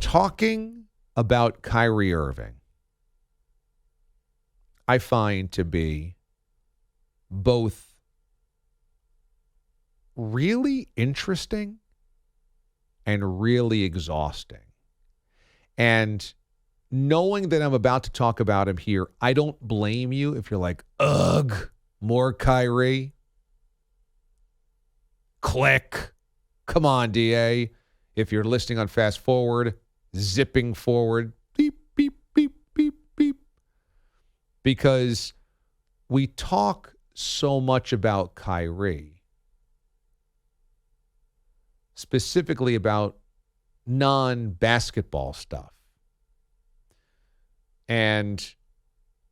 talking about Kyrie Irving, I find to be both really interesting and really exhausting. And knowing that I'm about to talk about him here, I don't blame you if you're like, ugh, more Kyrie. Click. Come on, D.A. If you're listening on fast forward, zipping forward, beep, beep, beep, beep, beep. Because we talk so much about Kyrie, specifically about non-basketball stuff. And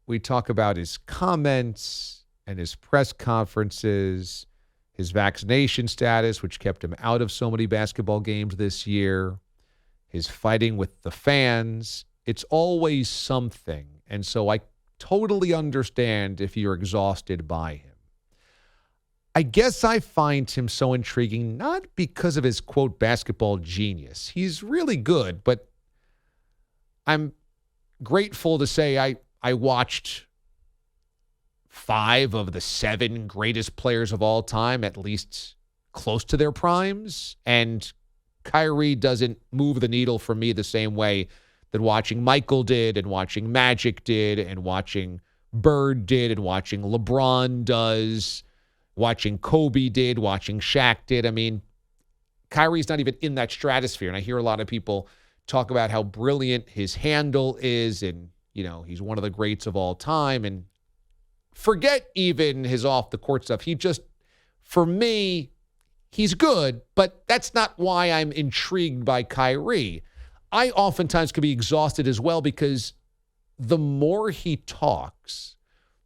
we talk about his comments and his press conferences, his vaccination status, which kept him out of so many basketball games this year, his fighting with the fans. It's always something. And so I totally understand if you're exhausted by him. I guess I find him so intriguing, not because of his, quote, basketball genius. He's really good, but I'm grateful to say I watched 5 of the 7 greatest players of all time, at least close to their primes. And Kyrie doesn't move the needle for me the same way that watching Michael did and watching Magic did and watching Bird did and watching LeBron does, watching Kobe did, watching Shaq did. I mean, Kyrie's not even in that stratosphere. And I hear a lot of people talk about how brilliant his handle is and, you know, he's one of the greats of all time. And forget even his off-the-court stuff. He just, for me, he's good, but that's not why I'm intrigued by Kyrie. I oftentimes can be exhausted as well because the more he talks,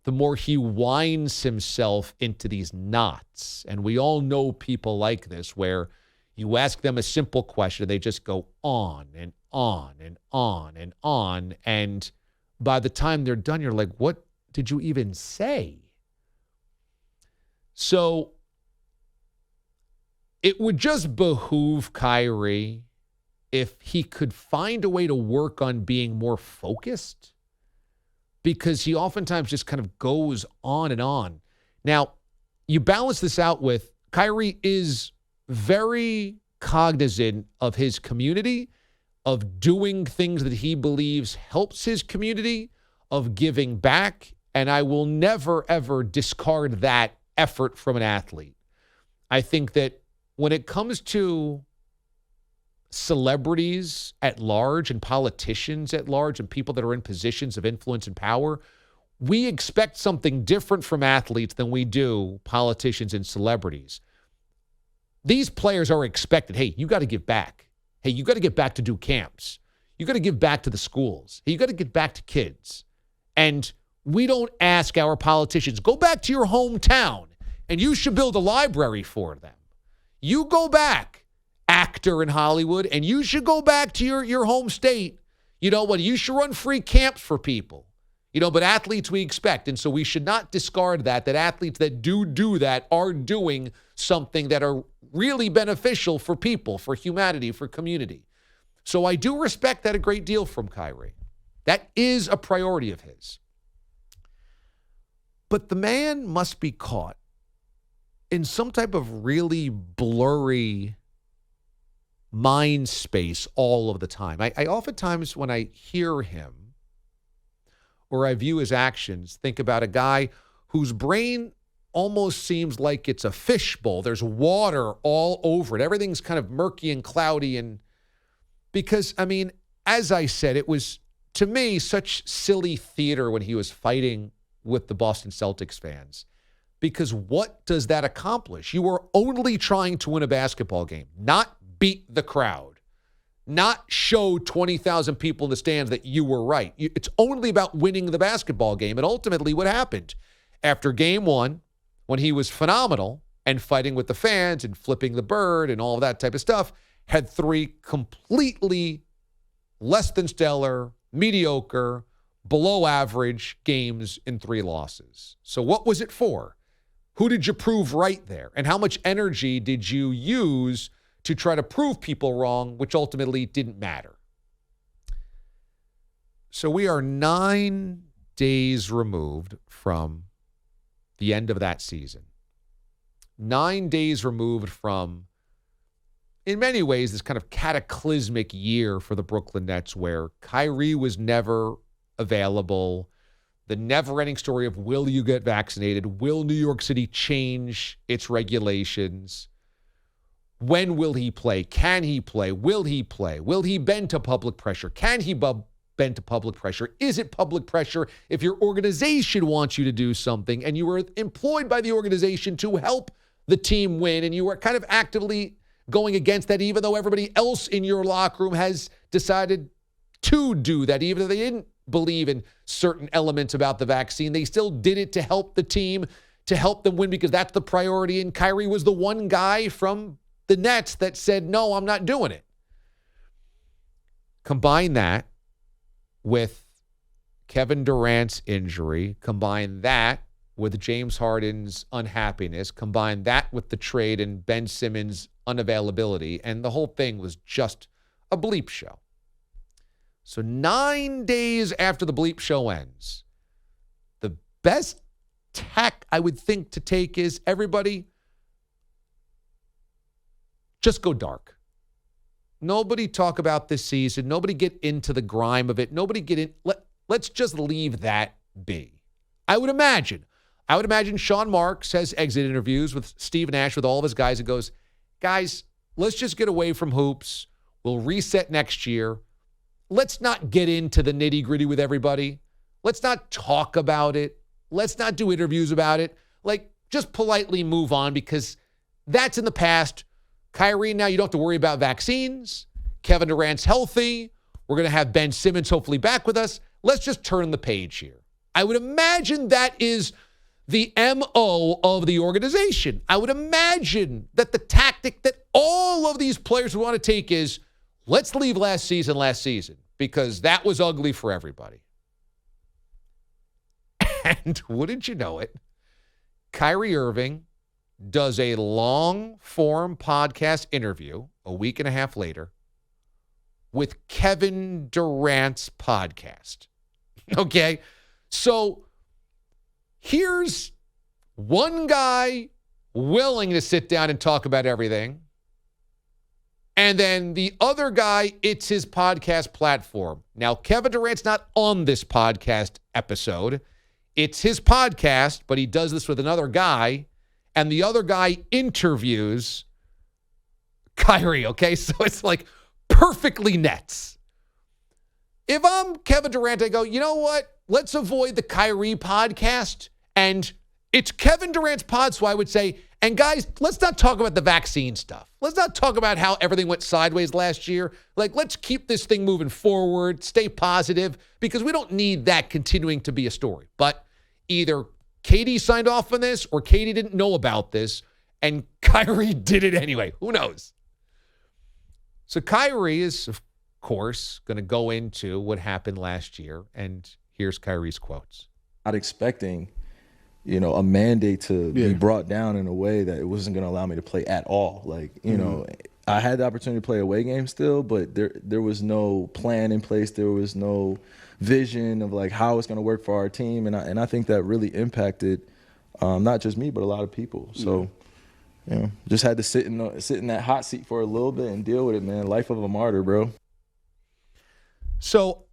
the more he winds himself into these knots. And we all know people like this where you ask them a simple question, they just go on and on and on and on. And by the time they're done, you're like, what did you even say? So it would just behoove Kyrie if he could find a way to work on being more focused, because he oftentimes just kind of goes on and on. Now, you balance this out with Kyrie is very cognizant of his community, of doing things that he believes helps his community, of giving back, and I will never, ever discard that effort from an athlete. I think that when it comes to celebrities at large and politicians at large and people that are in positions of influence and power, we expect something different from athletes than we do politicians and celebrities. These players are expected, hey, you got to give back. Hey, you got to get back to do camps. You got to give back to the schools. Hey, you got to get back to kids. And we don't ask our politicians, go back to your hometown and you should build a library for them. You go back, actor in Hollywood, and you should go back to your home state. You know what? You should run free camps for people. You know, but athletes we expect. And so we should not discard that athletes that do that are doing something that are really beneficial for people, for humanity, for community. So I do respect that a great deal from Kyrie. That is a priority of his. But the man must be caught in some type of really blurry mind space all of the time. I oftentimes, when I hear him or I view his actions, think about a guy whose brain almost seems like it's a fishbowl. There's water all over it. Everything's kind of murky and cloudy. And because, I mean, as I said, it was, to me, such silly theater when he was fighting with the Boston Celtics fans. Because what does that accomplish? You are only trying to win a basketball game, not beat the crowd, not show 20,000 people in the stands that you were right. It's only about winning the basketball game. And ultimately what happened after game 1, when he was phenomenal and fighting with the fans and flipping the bird and all of that type of stuff, had 3 completely less than stellar, mediocre, below average games in 3 losses. So what was it for? Who did you prove right there? And how much energy did you use to try to prove people wrong, which ultimately didn't matter? So we are 9 days removed from the end of that season. 9 days removed from, in many ways, this kind of cataclysmic year for the Brooklyn Nets where Kyrie was never available. The never-ending story of, will you get vaccinated? Will New York City change its regulations? When will he play? Can he play? Will he play? Will he bend to public pressure? Can he bend to public pressure? Is it public pressure if your organization wants you to do something and you were employed by the organization to help the team win and you are kind of actively going against that even though everybody else in your locker room has decided to do that, even though they didn't believe in certain elements about the vaccine. They still did it to help the team, to help them win because that's the priority. And Kyrie was the one guy from the Nets that said, no, I'm not doing it. Combine that with Kevin Durant's injury, combine that with James Harden's unhappiness, combine that with the trade and Ben Simmons' unavailability, and the whole thing was just a bleep show. So 9 days after the bleep show ends, the best tack I would think to take is everybody just go dark. Nobody talk about this season. Nobody get into the grime of it. Nobody get in. Let's just leave that be. I would imagine Sean Marks has exit interviews with Steve Nash, with all of his guys, and goes, guys, let's just get away from hoops. We'll reset next year. Let's not get into the nitty-gritty with everybody. Let's not talk about it. Let's not do interviews about it. Just politely move on because that's in the past. Kyrie, now you don't have to worry about vaccines. Kevin Durant's healthy. We're going to have Ben Simmons hopefully back with us. Let's just turn the page here. I would imagine that is the MO of the organization. I would imagine that the tactic that all of these players would want to take is, let's leave last season because that was ugly for everybody. And wouldn't you know it, Kyrie Irving does a long-form podcast interview a week and a half later with Kevin Durant's podcast. Okay? So here's one guy willing to sit down and talk about everything. And then the other guy, it's his podcast platform. Now, Kevin Durant's not on this podcast episode. It's his podcast, but he does this with another guy. And the other guy interviews Kyrie, okay? So it's perfectly Nets. If I'm Kevin Durant, I go, you know what? Let's avoid the Kyrie podcast. And it's Kevin Durant's pod, so I would say, and guys, let's not talk about the vaccine stuff. Let's not talk about how everything went sideways last year. Let's keep this thing moving forward, stay positive, because we don't need that continuing to be a story. But either KD signed off on this or KD didn't know about this, and Kyrie did it anyway. Who knows? So Kyrie is, of course, going to go into what happened last year, and here's Kyrie's quotes. Not expecting, a mandate to be brought down in a way that it wasn't going to allow me to play at all. I had the opportunity to play away games still, but there was no plan in place. There was no vision of how it's going to work for our team, and I think that really impacted not just me but a lot of people. So, just had to sit in that hot seat for a little bit and deal with it, man. Life of a martyr, bro. So,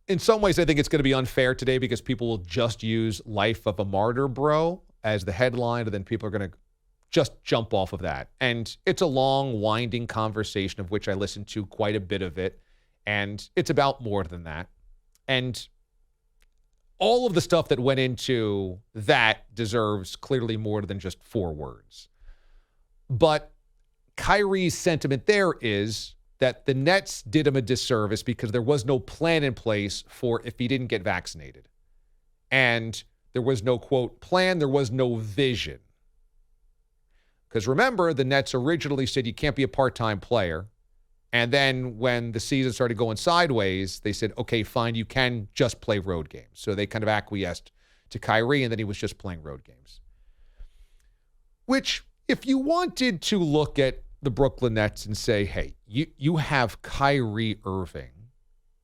in some ways, I think it's going to be unfair today because people will just use "Life of a Martyr, Bro" as the headline, and then people are going to just jump off of that. And it's a long, winding conversation of which I listened to quite a bit of it, and it's about more than that. And all of the stuff that went into that deserves clearly more than just 4 words. But Kyrie's sentiment there is that the Nets did him a disservice because there was no plan in place for if he didn't get vaccinated. And there was no, quote, plan, there was no vision. Because remember, the Nets originally said you can't be a part-time player. And then when the season started going sideways, they said, okay, fine, you can just play road games. So they kind of acquiesced to Kyrie, and then he was just playing road games. Which, if you wanted to look at the Brooklyn Nets and say, hey, you have Kyrie Irving,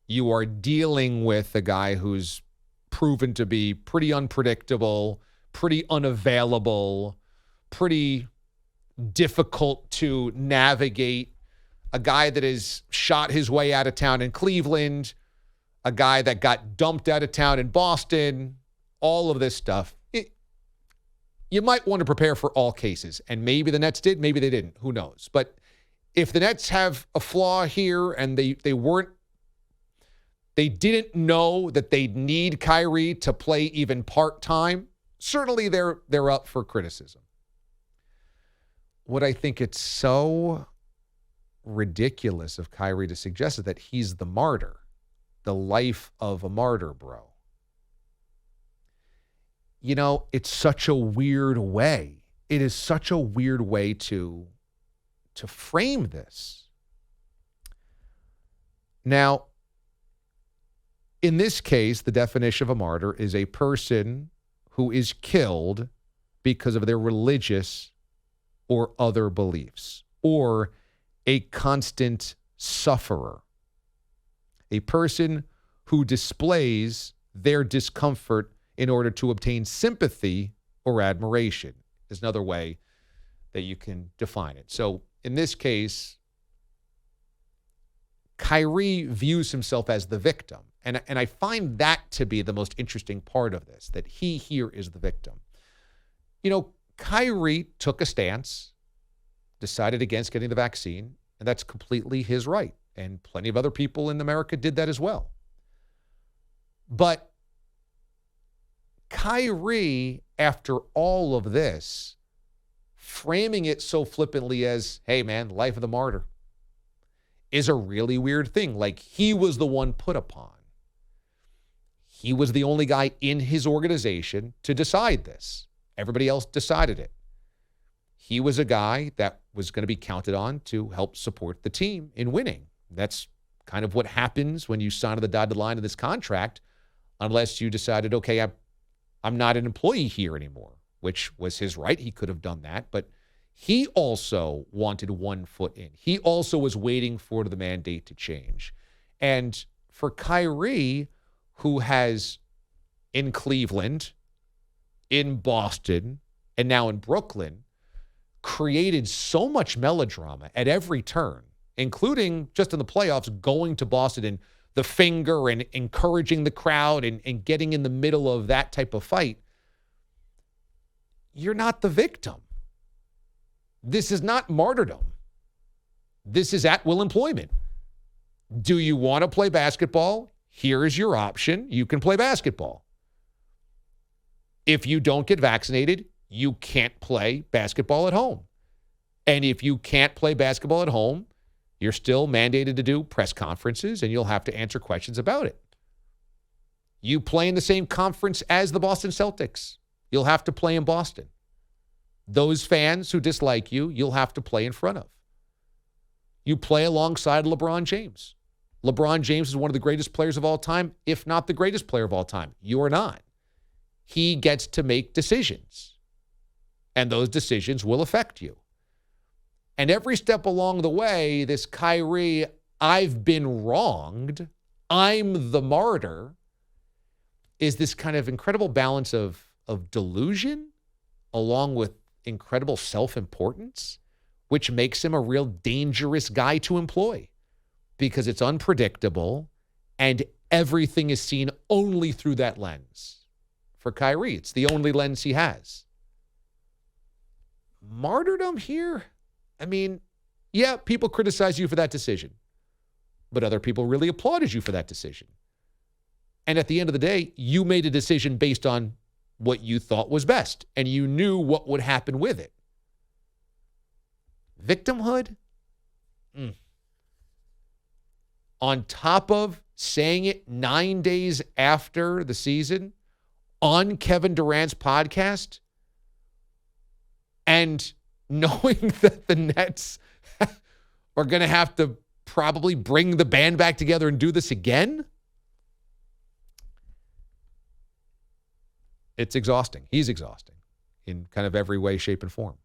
You are dealing with a guy who's proven to be pretty unpredictable, pretty unavailable, pretty difficult to navigate, a guy that has shot his way out of town in Cleveland, a guy that got dumped out of town in Boston, all of this stuff. You might want to prepare for all cases, and maybe the Nets did, maybe they didn't. Who knows? But if the Nets have a flaw here and they didn't know that they'd need Kyrie to play even part-time, certainly they're up for criticism. What I think it's so ridiculous of Kyrie to suggest is that he's the martyr, the life of a martyr, bro. You know, it's such a weird way. It is such a weird way to frame this. Now, in this case, the definition of a martyr is a person who is killed because of their religious or other beliefs, or a constant sufferer, a person who displays their discomfort in order to obtain sympathy or admiration is another way that you can define it. So in this case, Kyrie views himself as the victim. And I find that to be the most interesting part of this, that he here is the victim. You know, Kyrie took a stance, decided against getting the vaccine, and that's completely his right. And plenty of other people in America did that as well. But Kyrie, after all of this, framing it so flippantly as, hey, man, life of the martyr, is a really weird thing. Like, he was the one put upon. He was the only guy in his organization to decide this. Everybody else decided it. He was a guy that was going to be counted on to help support the team in winning. That's kind of what happens when you sign on the dotted line of this contract, unless you decided, okay, I'm not an employee here anymore, which was his right. He could have done that, but he also wanted one foot in. He also was waiting for the mandate to change. And for Kyrie, who has in Cleveland, in Boston, and now in Brooklyn, created so much melodrama at every turn, including just in the playoffs, going to Boston and the finger and encouraging the crowd and getting in the middle of that type of fight. You're not the victim. This is not martyrdom. This is at-will employment. Do you want to play basketball? Here is your option. You can play basketball. If you don't get vaccinated, you can't play basketball at home. And if you can't play basketball at home, you're still mandated to do press conferences, and you'll have to answer questions about it. You play in the same conference as the Boston Celtics. You'll have to play in Boston. Those fans who dislike you, you'll have to play in front of. You play alongside LeBron James. LeBron James is one of the greatest players of all time, if not the greatest player of all time. You are not. He gets to make decisions, and those decisions will affect you. And every step along the way, this Kyrie, I've been wronged, I'm the martyr, is this kind of incredible balance of delusion along with incredible self-importance, which makes him a real dangerous guy to employ because it's unpredictable and everything is seen only through that lens. For Kyrie, it's the only lens he has. Martyrdom here? I mean, yeah, people criticize you for that decision, but other people really applauded you for that decision. And at the end of the day, you made a decision based on what you thought was best, and you knew what would happen with it. Victimhood? On top of saying it 9 days after the season on Kevin Durant's podcast, and knowing that the Nets are going to have to probably bring the band back together and do this again? It's exhausting. He's exhausting in kind of every way, shape, and form.